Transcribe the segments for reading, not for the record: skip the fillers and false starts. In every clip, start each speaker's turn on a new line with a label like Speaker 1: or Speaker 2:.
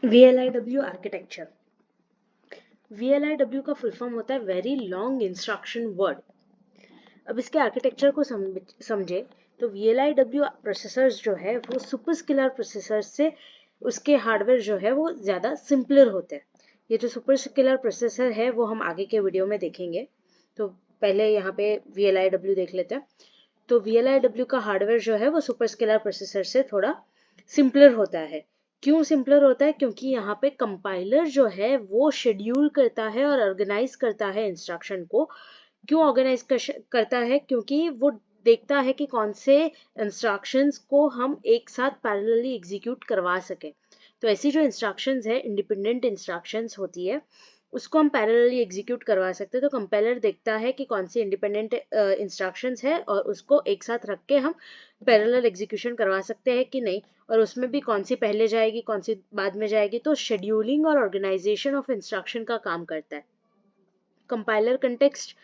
Speaker 1: VLIW architecture. VLIW का full form होता है वेरी लॉन्ग इंस्ट्रक्शन वर्ड। अब इसके आर्किटेक्चर को समझे तो VLIW प्रोसेसर्स जो है वो सुपर स्केलर प्रोसेसर से उसके हार्डवेयर जो है वो ज़्यादा सिंपलर होते हैं। ये जो सुपर स्केलर प्रोसेसर है वो हम आगे के वीडियो में देखेंगे। तो पहले यहाँ पे VLIW देख लेते हैं। तो VLIW का हार्डवेयर जो है वो सुपर स्केलर प्रोसेसर से थोड़ा सिंपलर होता है। क्यों सिंपलर होता है? क्योंकि यहाँ पे कंपाइलर जो है वो शेड्यूल करता है और ऑर्गेनाइज करता है इंस्ट्रक्शन को। क्यों ऑर्गेनाइज करता है? क्योंकि वो देखता है कि कौन से इंस्ट्रक्शंस को हम एक साथ पैरेलली एग्जीक्यूट करवा सके। तो ऐसी जो इंस्ट्रक्शंस है इंडिपेंडेंट इंस्ट्रक्शंस होती है उसको हम पैरेलली एग्जीक्यूट करवा सकते हैं। तो कंपाइलर देखता है कि कौन सी इंडिपेंडेंट इंस्ट्रक्शंस है और उसको एक साथ रख के हम पैरेलल एग्जीक्यूशन करवा सकते हैं कि नहीं, और उसमें भी कौन सी पहले जाएगी कौन सी बाद में जाएगी। तो शेड्यूलिंग और ऑर्गेनाइजेशन ऑफ इंस्ट्रक्शन का काम करता है कंपाइलर कंटेक्स्ट।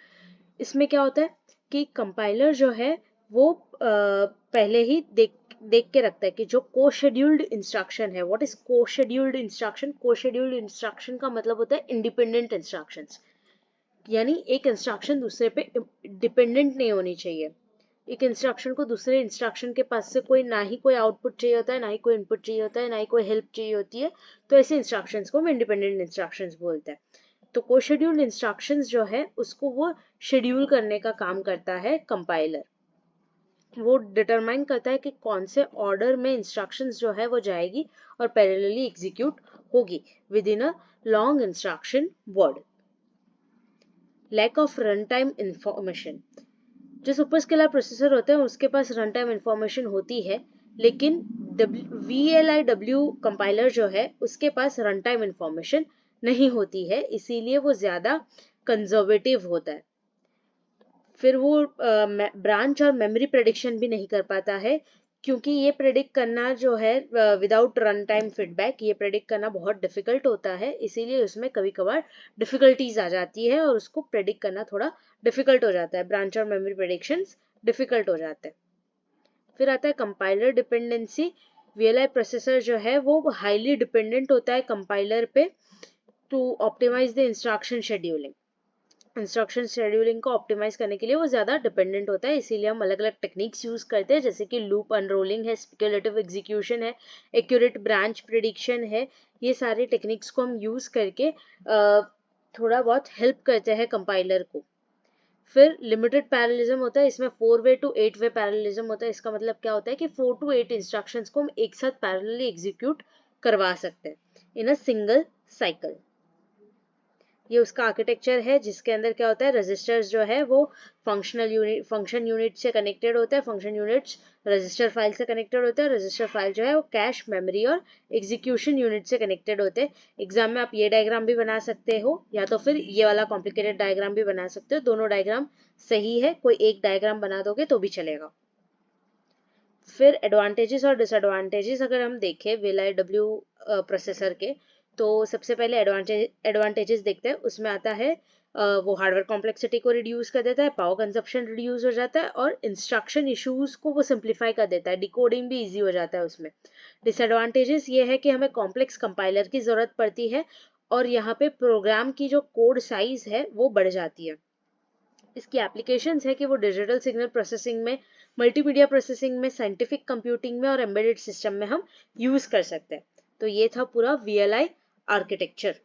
Speaker 1: इसमें क्या होता है कि कंपाइलर जो है वो पहले ही देख के रखता है कि जो को शेड्यूल्ड इंस्ट्रक्शन है। व्हाट इज को शेड्यूल्ड इंस्ट्रक्शन? को शेड्यूल्ड इंस्ट्रक्शन का मतलब होता है इंडिपेंडेंट इंस्ट्रक्शंस, यानी एक इंस्ट्रक्शन दूसरे पे डिपेंडेंट नहीं होनी चाहिए। एक इंस्ट्रक्शन को दूसरे इंस्ट्रक्शन के पास से ना ही कोई आउटपुट चाहिए होता है, ना ही कोई इनपुट चाहिए होता है, ना ही कोई हेल्प चाहिए होती है। तो ऐसे इंस्ट्रक्शंस को हम इंडिपेंडेंट इंस्ट्रक्शंस बोलते हैं। तो को शेड्यूल्ड इंस्ट्रक्शंस जो है उसको वो शेड्यूल करने का काम करता है कंपाइलर। वो डिटरमाइन करता है कि कौन से ऑर्डर में इंस्ट्रक्शंस जो है वो जाएगी और पैरेलली एग्जीक्यूट होगी within a long instruction word. Lack of run time information. जो सुपर स्केलर प्रोसेसर होते हैं उसके पास रन टाइम इंफॉर्मेशन होती है, लेकिन VLIW कंपाइलर जो है उसके पास रन टाइम इंफॉर्मेशन नहीं होती है, इसीलिए वो ज़्यादा कंजर्वेटिव होता है। फिर वो ब्रांच और मेमोरी प्रेडिक्शन भी नहीं कर पाता है, क्योंकि ये प्रेडिक्ट करना जो है विदाउट रन टाइम फीडबैक, ये प्रेडिक्ट करना बहुत डिफिकल्ट होता है। इसीलिए उसमें कभी कभार डिफिकल्टीज आ जाती है और उसको प्रेडिक्ट करना थोड़ा डिफिकल्ट हो जाता है। ब्रांच और मेमोरी प्रेडिक्शंस डिफिकल्ट हो जाते हैं। फिर आता है कंपाइलर डिपेंडेंसी। VLI प्रोसेसर जो है वो हाईली डिपेंडेंट होता है कंपाइलर पे to optimise the instruction scheduling. Instruction scheduling को ऑप्टिमाइज करने के लिए वो ज़्यादा डिपेंडेंट होता है, इसीलिए हम अलग अलग टेक्निक्स यूज़ करते हैं, जैसे कि लूप अनरोलिंग है, स्पेक्युलेटिव एग्जीक्यूशन है, एक्यूरेट ब्रांच प्रिडिक्शन है। ये सारे टेक्निक्स को हम यूज़ करके थोड़ा बहुत हेल्प करते हैं कंपाइलर को। फिर लिमिटेड पैरेललिज्म होता है, इसमें 4 वे टू 8 वे पैरेललिज्म होता है। इसका मतलब क्या होता है कि 4 to 8 इंस्ट्रक्शंस को हम एक साथ पैरेलली एग्जीक्यूट करवा सकते हैं इन अ सिंगल साइकिल। ये उसका आर्किटेक्चर है, जिसके अंदर क्या होता है, रजिस्टर्स जो है वो फंक्शन यूनिट से कनेक्टेड होता है। फंक्शन यूनिट्स रजिस्टर फाइल से कनेक्टेड होते हैं। रजिस्टर फाइल जो है वो कैश, मेमोरी और एग्जीक्यूशन यूनिट से कनेक्टेड होते हैं। एग्जाम में आप ये डायग्राम भी बना सकते हो या तो फिर ये वाला कॉम्प्लिकेटेड डायग्राम भी बना सकते हो। दोनों डायग्राम सही है, कोई एक डायग्राम बना दोगे तो भी चलेगा। फिर एडवांटेजेस और डिसएडवांटेजेस अगर हम देखें VLIW प्रोसेसर के, तो सबसे पहले एडवांटेजेस देखते हैं। उसमें आता है वो हार्डवेयर कॉम्प्लेक्सिटी को रिड्यूस कर देता है, पावर कंजप्शन रिड्यूस हो जाता है और इंस्ट्रक्शन इश्यूज को वो सिंप्लीफाई कर देता है, डिकोडिंग भी इजी हो जाता है उसमें। डिसएडवांटेजेस ये है कि हमें कॉम्प्लेक्स कंपाइलर की ज़रूरत पड़ती है और यहाँ पे प्रोग्राम की जो कोड साइज है वो बढ़ जाती है। इसकी एप्लीकेशंस है कि वो डिजिटल सिग्नल प्रोसेसिंग में, मल्टीमीडिया प्रोसेसिंग में, साइंटिफिक कंप्यूटिंग में और एम्बेडेड सिस्टम में हम यूज़ कर सकते हैं। तो ये था पूरा VLI आर्किटेक्चर।